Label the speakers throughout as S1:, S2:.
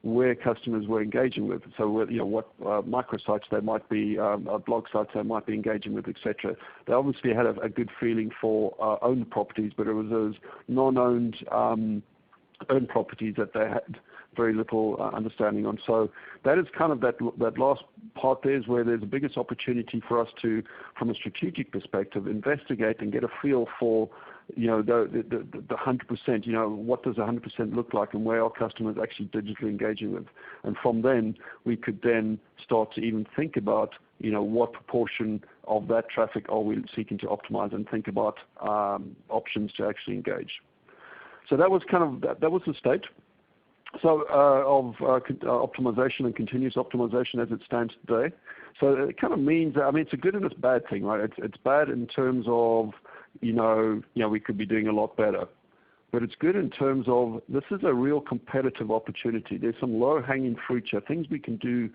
S1: where customers were engaging with. So what microsites they might be, blog sites they might be engaging with, etc. They obviously had a good feeling for owned properties, but it was those non-owned owned properties that they had very little understanding on. So that is kind of that last part there is where there's the biggest opportunity for us to, from a strategic perspective, investigate and get a feel for the 100%, what does 100% look like and where are customers actually digitally engaging with. And from then, we could then start to even think about, what proportion of that traffic are we seeking to optimize and think about options to actually engage. So that was that was the state. So of optimization and continuous optimization as it stands today. So it kind of means that, it's a good and it's a bad thing, right? It's bad in terms of, we could be doing a lot better. But it's good in terms of this is a real competitive opportunity. There's some low-hanging fruit here, things we can do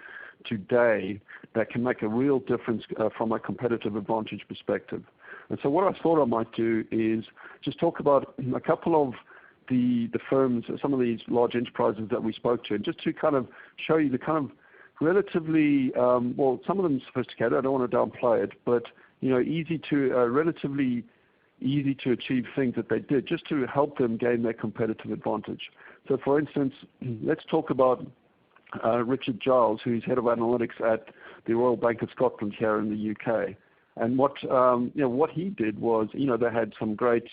S1: today that can make a real difference from a competitive advantage perspective. And so what I thought I might do is just talk about a couple of the firms, some of these large enterprises that we spoke to, and just to kind of show you the kind of relatively, some of them sophisticated, I don't want to downplay it, but relatively easy to achieve things that they did just to help them gain their competitive advantage. So for instance, let's talk about Richard Giles, who's head of analytics at the Royal Bank of Scotland here in the UK. And what he did was, they had some great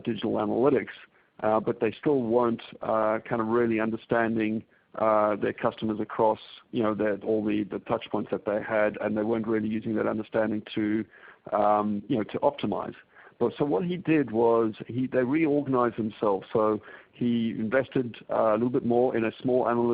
S1: digital analytics, but they still weren't kind of really understanding their customers across, all the touch points that they had, and they weren't really using that understanding to optimize. So what he did was they reorganized themselves. So he invested a little bit more in a small analytics